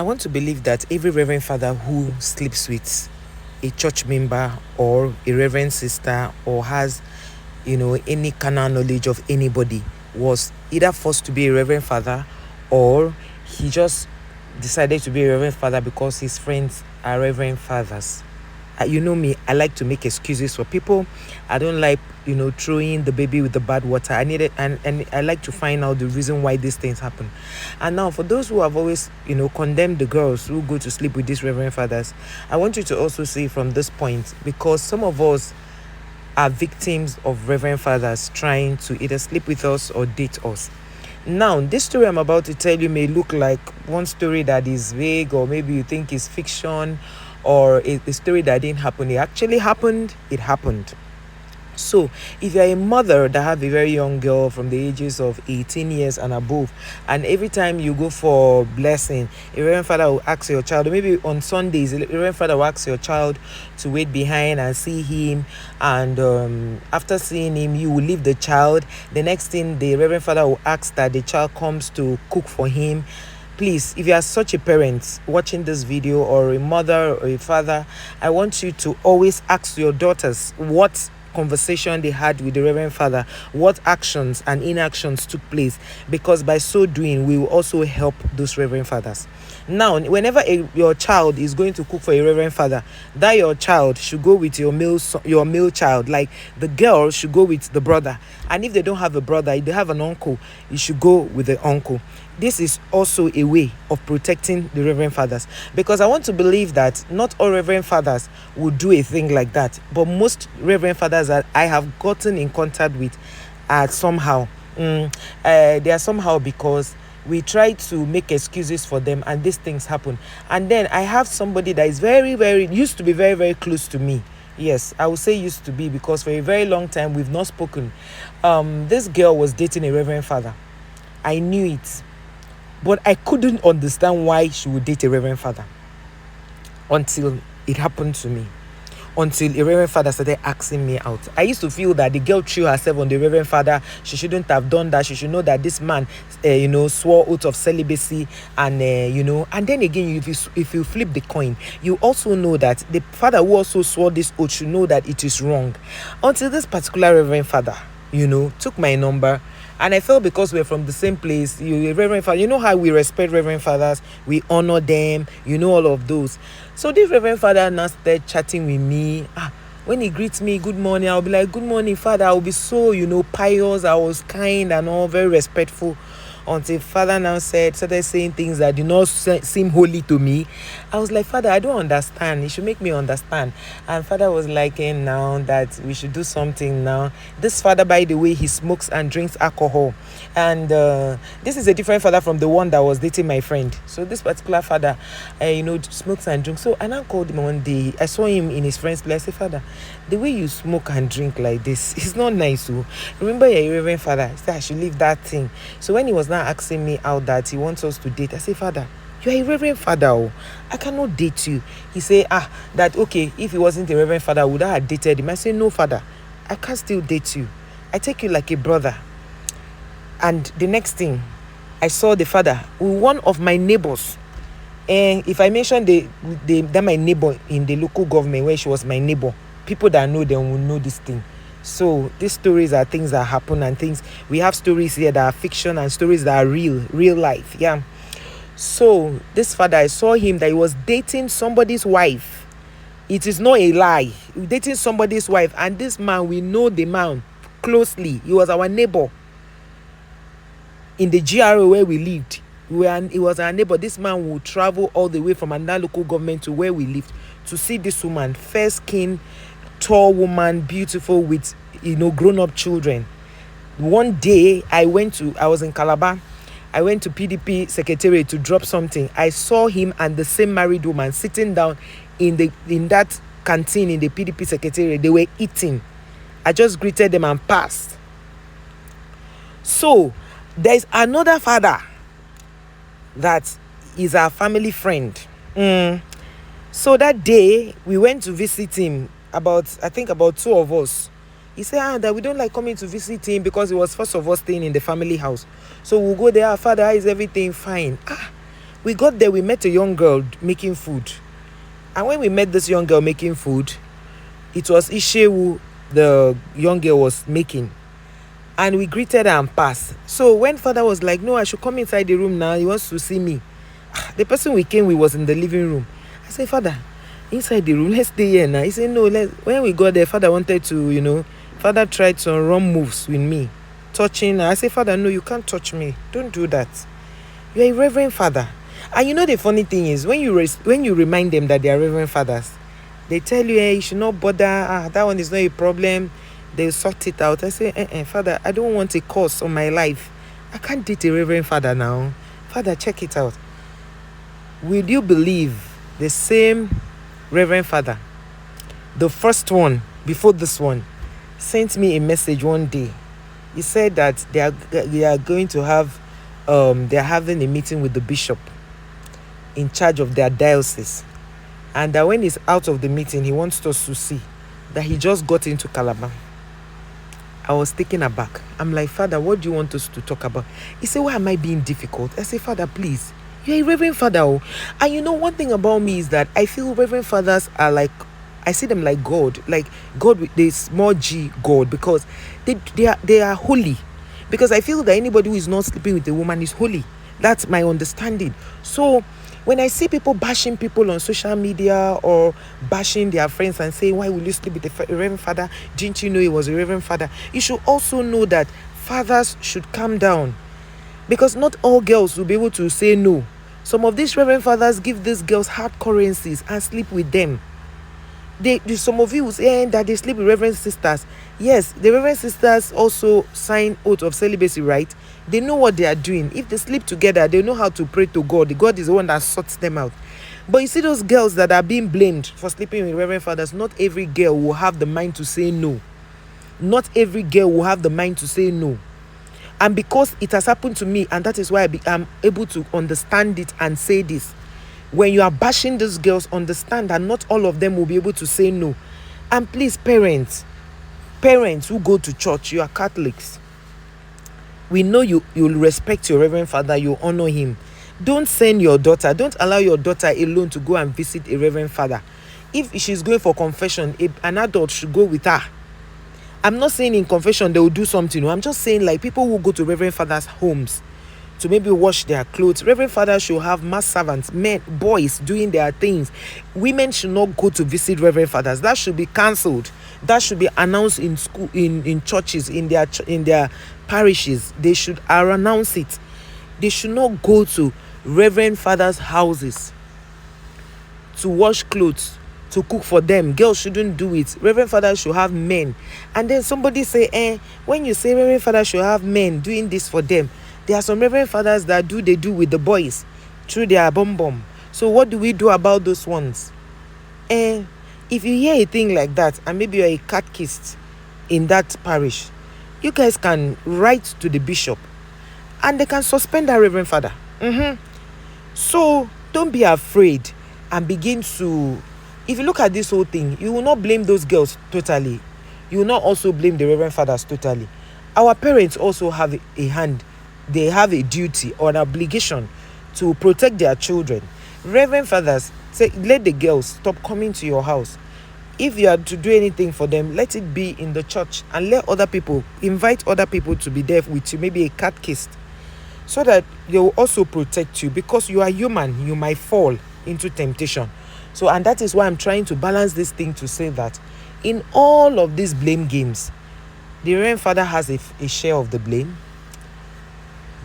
I want to believe that every reverend father who sleeps with a church member or a reverend sister or has, any carnal knowledge of anybody was either forced to be a reverend father, or he just decided to be a reverend father because his friends are reverend fathers. You know me, I like to make excuses for people. I don't like, throwing the baby with the bad water. I need it, and I like to find out the reason why these things happen. And now, for those who have always, condemned the girls who go to sleep with these reverend fathers, I want you to also see from this point, because some of us are victims of reverend fathers trying to either sleep with us or date us. Now, this story I'm about to tell you may look like one story that is vague, or maybe you think is fiction, or a story that didn't happen. It actually happened. It happened. So, if you're a mother that have a very young girl from the ages of 18 years and above, and every time you go for blessing, a reverend father will ask your child, or maybe on Sundays, a reverend father will ask your child to wait behind and see him, and after seeing him, you will leave the child. The next thing, the reverend father will ask that the child comes to cook for him. Please, if you are such a parent watching this video, or a mother or a father, I want you to always ask your daughters what conversation they had with the reverend father, what actions and inactions took place, because by so doing we will also help those reverend fathers. Now, whenever your child is going to cook for a reverend father, that your child should go with your male child. Like, the girl should go with the brother, and if they don't have a brother, if they have an uncle, you should go with the uncle. This is also a way of protecting the reverend fathers, because I want to believe that not all reverend fathers would do a thing like that, but most reverend fathers that I have gotten in contact with are somehow they are somehow, because we try to make excuses for them and these things happen. And then I have somebody that is very, very used to be very, very close to me. Yes, I would say used to be, because for a very long time we've not spoken. This girl was dating a reverend father. I knew it, but I couldn't understand why she would date a reverend father until it happened to me. Until a reverend father started asking me out. I used to feel that the girl threw herself on the reverend father. She shouldn't have done that. She should know that this man, swore oath of celibacy, and and then again, if you flip the coin, you also know that the father who also swore this oath should know that it is wrong. Until this particular reverend father, took my number. And I felt, because we're from the same place, reverend father, you know how we respect reverend fathers, we honor them, all of those. So this reverend father now started chatting with me. When he greets me, good morning, I'll be like, good morning, father. I'll be so, pious. I was kind and all, very respectful. Until father now started saying things that did not seem holy to me. I was like, father, I don't understand. You should make me understand. And father was like, now that we should do something now. This father, by the way, he smokes and drinks alcohol. And this is a different father from the one that was dating my friend. So this particular father, smokes and drinks. So I now called him one day. I saw him in his friend's place. I said, father, the way you smoke and drink like this, it's not nice. So remember, you're a reverend father. He said I should leave that thing. So when he was now asking me out that he wants us to date, I said, father, you are a reverend father. Oh, I cannot date you. He said, that okay, if he wasn't a reverend father, would I have dated him? I said, no, father, I can't still date you. I take you like a brother. And the next thing, I saw the father with one of my neighbors. And if I mention that my neighbor in the local government where she was my neighbor, people that know them will know this thing. So these stories are things that happen, and things, we have stories here that are fiction and stories that are real life. Yeah. So this father, I saw him that he was dating somebody's wife. It is not a lie. He was dating somebody's wife, and this man, we know the man closely. He was our neighbor in the GRA where we lived. He was our neighbor. This man would travel all the way from another local government to where we lived to see this woman, fair skin, tall woman, beautiful, with grown-up children. One day I was in Calabar. I went to PDP secretariat to drop something. I saw him and the same married woman sitting down in that canteen in the PDP secretariat. They were eating. I just greeted them and passed. So there's another father that is our family friend. So that day we went to visit him, about two of us. He said that we don't like coming to visit him because it was first of all staying in the family house. So we'll go there, father, is everything fine? We got there, we met a young girl making food. And when we met this young girl making food, it was Ishewu the young girl was making. And we greeted her and passed. So when father was like, no, I should come inside the room now, he wants to see me. The person we came with was in the living room. I said, Father, inside the room, let's stay here now. He said, no, when we got there, father wanted to, father tried some wrong moves with me, touching her. I said, Father, no, you can't touch me. Don't do that. You're a reverend father. And the funny thing is, when you remind them that they are reverend fathers, they tell you, hey, you should not bother. That one is not a problem. They'll sort it out. I say, Father, I don't want a curse on my life. I can't date a reverend father now. Father, check it out. Will you believe the same reverend father, the first one before this one, sent me a message one day. He said that they are going to have they're having a meeting with the bishop in charge of their diocese, and that when he's out of the meeting, he wants us to see that he just got into Calabar. I was taken aback. I'm like, Father, what do you want us to talk about? He said, why am I being difficult? I say, Father, please, you're a reverend father. Oh. And one thing about me is that I feel reverend fathers are like, I see them like God with the small G, God, because they are holy. Because I feel that anybody who is not sleeping with a woman is holy. That's my understanding. So when I see people bashing people on social media or bashing their friends and saying, why will you sleep with a reverend father? Didn't you know he was a reverend father? You should also know that fathers should calm down. Because not all girls will be able to say no. Some of these reverend fathers give these girls hard currencies and sleep with them. Some of you will say that they sleep with reverend sisters. Yes, the reverend sisters also sign oath of celibacy, right? They know what they are doing. If they sleep together, they know how to pray to God. God is the one that sorts them out. But you see those girls that are being blamed for sleeping with reverend fathers, not every girl will have the mind to say no. Not every girl will have the mind to say no. And because it has happened to me, and that is why I'm able to understand it and say this. When you are bashing these girls, understand that not all of them will be able to say no. And please, parents who go to church, you are Catholics. We know you'll respect your reverend father, you honor him. Don't send your daughter, don't allow your daughter alone to go and visit a reverend father. If she's going for confession, an adult should go with her. I'm not saying in confession they will do something. I'm just saying like people who go to reverend fathers' homes to maybe wash their clothes. Reverend fathers should have mass servants, men, boys doing their things. Women should not go to visit reverend fathers. That should be cancelled. That should be announced in school, in churches, in their parishes. They should announce it. They should not go to reverend fathers' houses to wash clothes, to cook for them. Girls shouldn't do it. Reverend fathers should have men. And then somebody say, when you say reverend fathers should have men doing this for them, there are some reverend fathers that they do with the boys through their bum. So what do we do about those ones? If you hear a thing like that, and maybe you're a catechist in that parish, you guys can write to the bishop and they can suspend that reverend father. So don't be afraid and begin to, if you look at this whole thing, you will not blame those girls totally. You will not also blame the reverend fathers totally. Our parents also have a hand. They have a duty or an obligation to protect their children. Reverend fathers, let the girls stop coming to your house. If you are to do anything for them, let it be in the church, and invite other people to be there with you, maybe a catechist, so that they will also protect you, because you are human. You might fall into temptation. So, and that is why I'm trying to balance this thing to say that in all of these blame games, the reverend father has a share of the blame.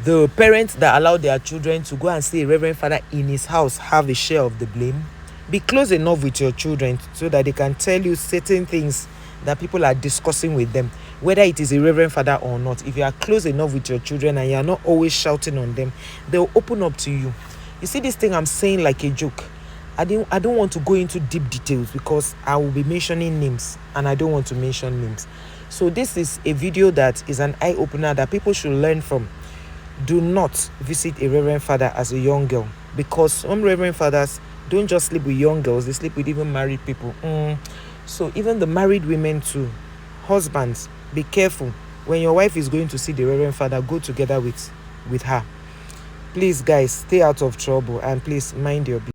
The parents that allow their children to go and see a reverend father in his house have a share of the blame. Be close enough with your children so that they can tell you certain things that people are discussing with them, whether it is a reverend father or not. If you are close enough with your children and you are not always shouting on them, they'll open up to you. You see this thing I'm saying like a joke. I don't want to go into deep details because I will be mentioning names and I don't want to mention names. So this is a video that is an eye-opener that people should learn from. Do not visit a reverend father as a young girl, because some reverend fathers don't just sleep with young girls, they sleep with even married people. So even the married women too. Husbands, be careful. When your wife is going to see the reverend father, go together with her. Please, guys, stay out of trouble and please mind your business.